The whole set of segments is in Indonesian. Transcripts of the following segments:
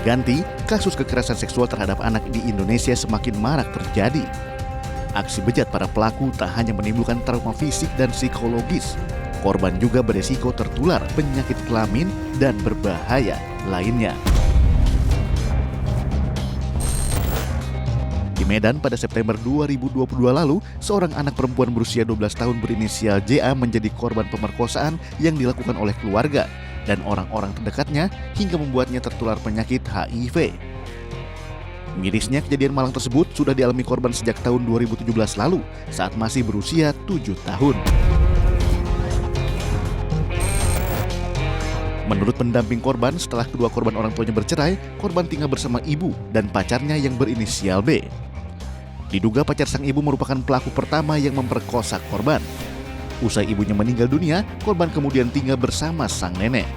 berganti, kasus kekerasan seksual terhadap anak di Indonesia semakin marak terjadi. Aksi bejat para pelaku tak hanya menimbulkan trauma fisik dan psikologis, korban juga beresiko tertular penyakit kelamin dan berbahaya lainnya. Di Medan pada September 2022 lalu, seorang anak perempuan berusia 12 tahun berinisial JA menjadi korban pemerkosaan yang dilakukan oleh keluarga dan orang-orang terdekatnya hingga membuatnya tertular penyakit HIV. Mirisnya, kejadian malang tersebut sudah dialami korban sejak tahun 2017 lalu saat masih berusia 7 tahun. Menurut pendamping korban, setelah kedua korban orang tuanya bercerai, korban tinggal bersama ibu dan pacarnya yang berinisial B. Diduga pacar sang ibu merupakan pelaku pertama yang memperkosa korban. Usai ibunya meninggal dunia, korban kemudian tinggal bersama sang nenek.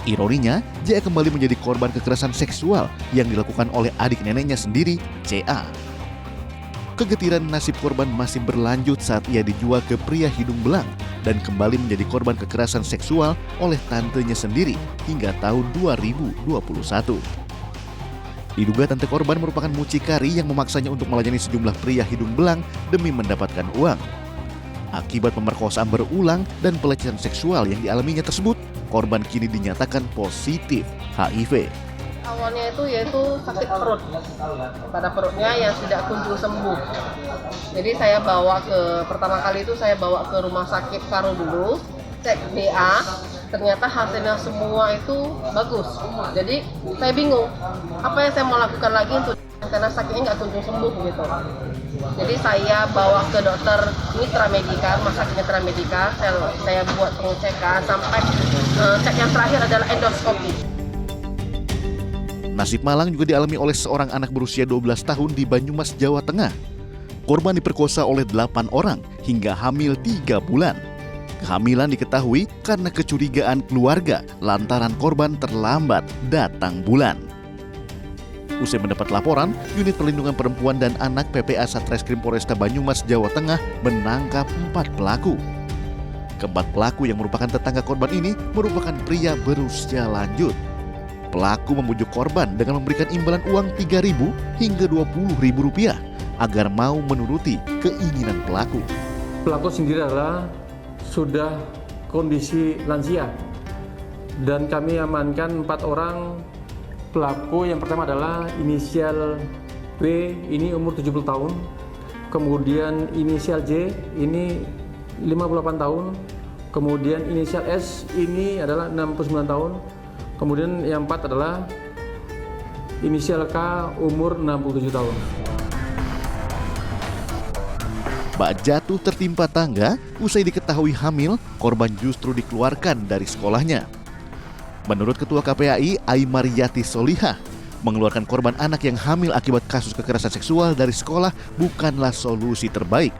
Ironinya, JA kembali menjadi korban kekerasan seksual yang dilakukan oleh adik neneknya sendiri, CA. Kegetiran nasib korban masih berlanjut saat ia dijual ke pria hidung belang dan kembali menjadi korban kekerasan seksual oleh tantenya sendiri hingga tahun 2021. Diduga tante korban merupakan mucikari yang memaksanya untuk melayani sejumlah pria hidung belang demi mendapatkan uang. Akibat pemerkosaan berulang dan pelecehan seksual yang dialaminya tersebut, korban kini dinyatakan positif HIV. Awalnya yaitu sakit perut, pada perutnya yang tidak kunjung sembuh. Jadi pertama kali saya bawa ke rumah sakit Karo dulu, cek BA, ternyata hasilnya semua itu bagus. Jadi saya bingung, apa yang saya mau lakukan lagi karena sakitnya nggak kunjung sembuh gitu. Jadi saya bawa ke dokter Mitra Medika, rumah sakit Mitra Medika, saya buat pengecekan sampai cek yang terakhir adalah endoskopi. Nasib malang juga dialami oleh seorang anak berusia 12 tahun di Banyumas, Jawa Tengah. Korban diperkosa oleh 8 orang hingga hamil 3 bulan. Kehamilan diketahui karena kecurigaan keluarga lantaran korban terlambat datang bulan. Usai mendapat laporan, Unit Perlindungan Perempuan dan Anak PPA Satreskrim Polresta Banyumas, Jawa Tengah menangkap 4 pelaku. Keempat pelaku yang merupakan tetangga korban ini merupakan pria berusia lanjut. Pelaku membujuk korban dengan memberikan imbalan uang Rp3.000 hingga Rp20.000 agar mau menuruti keinginan pelaku. Pelaku sendiri adalah sudah kondisi lansia dan kami amankan 4 orang. Pelaku yang pertama adalah inisial W, ini umur 70 tahun, kemudian inisial J, ini 58 tahun, kemudian inisial S, ini adalah 69 tahun, kemudian yang 4 adalah inisial K, umur 67 tahun. Bak jatuh tertimpa tangga, usai diketahui hamil, korban justru dikeluarkan dari sekolahnya. Menurut Ketua KPAI, Aimaryati Solihah, mengeluarkan korban anak yang hamil akibat kasus kekerasan seksual dari sekolah bukanlah solusi terbaik.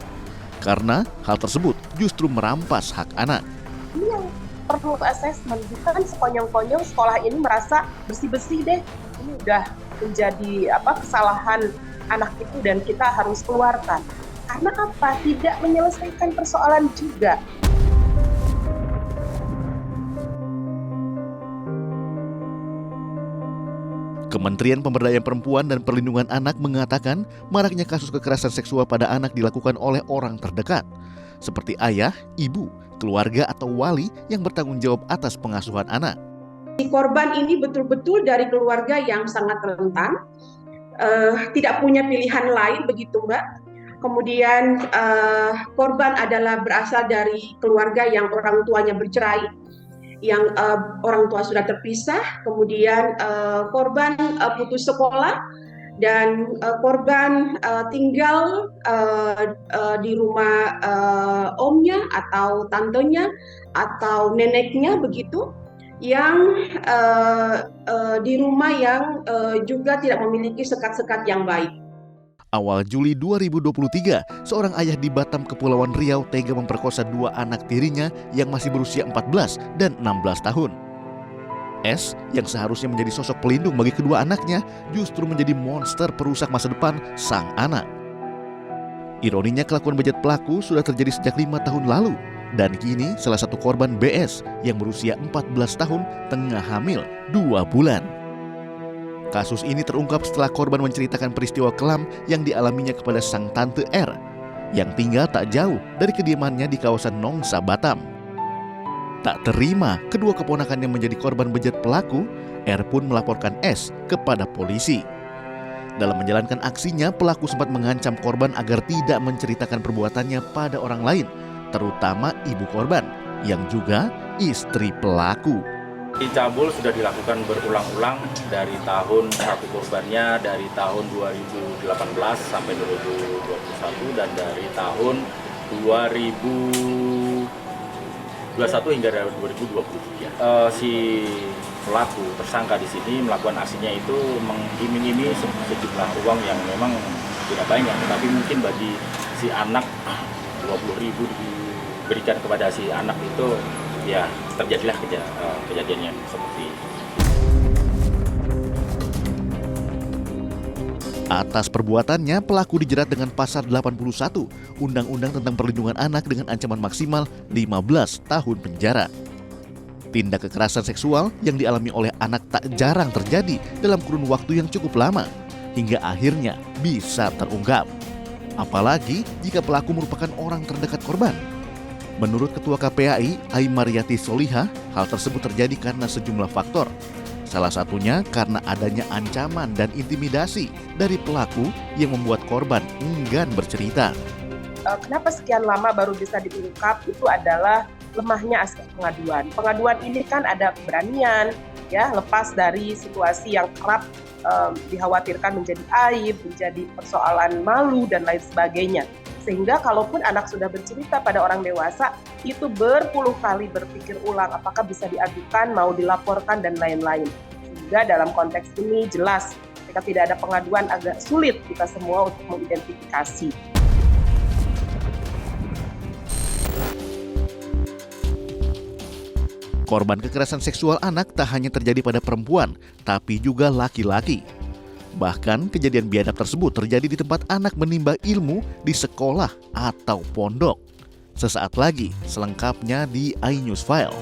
Karena hal tersebut justru merampas hak anak. Ini yang perlu asesmen, bukan sekonyong-konyong sekolah ini merasa bersih-bersih deh. Ini udah menjadi kesalahan anak itu dan kita harus keluarkan. Karena apa? Tidak menyelesaikan persoalan juga. Kementerian Pemberdayaan Perempuan dan Perlindungan Anak mengatakan maraknya kasus kekerasan seksual pada anak dilakukan oleh orang terdekat, seperti ayah, ibu, keluarga atau wali yang bertanggung jawab atas pengasuhan anak. Korban ini betul-betul dari keluarga yang sangat rentan, tidak punya pilihan lain begitu Mbak. Kemudian korban adalah berasal dari keluarga yang orang tuanya bercerai, yang orang tua sudah terpisah, kemudian korban putus sekolah, dan korban tinggal di rumah omnya atau tantenya atau neneknya begitu, yang di rumah yang juga tidak memiliki sekat-sekat yang baik. Awal Juli 2023, seorang ayah di Batam, Kepulauan Riau tega memperkosa 2 anak tirinya yang masih berusia 14 dan 16 tahun. S, yang seharusnya menjadi sosok pelindung bagi kedua anaknya, justru menjadi monster perusak masa depan sang anak. Ironinya, kelakuan bejat pelaku sudah terjadi sejak 5 tahun lalu, dan kini salah satu korban BS yang berusia 14 tahun tengah hamil 2 bulan. Kasus ini terungkap setelah korban menceritakan peristiwa kelam yang dialaminya kepada sang tante R yang tinggal tak jauh dari kediamannya di kawasan Nongsa, Batam. Tak terima kedua keponakannya menjadi korban bejat pelaku, R pun melaporkan S kepada polisi. Dalam menjalankan aksinya, pelaku sempat mengancam korban agar tidak menceritakan perbuatannya pada orang lain, terutama ibu korban, yang juga istri pelaku. Cabul sudah dilakukan berulang-ulang dari tahun satu korbannya dari tahun 2018 sampai 2021 dan dari tahun 2021 hingga 2023. Si pelaku tersangka di sini melakukan aksinya itu mengiming-imingi sejumlah uang yang memang tidak banyak, tetapi mungkin bagi si anak 20.000 diberikan kepada si anak itu, ya terjadilah kejadiannya seperti ini. Atas perbuatannya, pelaku dijerat dengan pasal 81 Undang-Undang tentang Perlindungan Anak dengan ancaman maksimal 15 tahun penjara. Tindak kekerasan seksual yang dialami oleh anak tak jarang terjadi dalam kurun waktu yang cukup lama, hingga akhirnya bisa terungkap. Apalagi jika pelaku merupakan orang terdekat korban. Menurut Ketua KPAI, Aimariati Soliha, hal tersebut terjadi karena sejumlah faktor. Salah satunya karena adanya ancaman dan intimidasi dari pelaku yang membuat korban enggan bercerita. Kenapa sekian lama baru bisa diungkap? Itu adalah lemahnya aspek pengaduan. Pengaduan ini kan ada keberanian, ya, lepas dari situasi yang kerap dikhawatirkan menjadi aib, menjadi persoalan malu dan lain sebagainya. Sehingga kalaupun anak sudah bercerita pada orang dewasa, itu berpuluh kali berpikir ulang apakah bisa diadukan, mau dilaporkan dan lain-lain. Sehingga dalam konteks ini jelas ketika tidak ada pengaduan agak sulit kita semua untuk mengidentifikasi. Korban kekerasan seksual anak tak hanya terjadi pada perempuan, tapi juga laki-laki. Bahkan kejadian biadab tersebut terjadi di tempat anak menimba ilmu di sekolah atau pondok. Sesaat lagi selengkapnya di iNews File.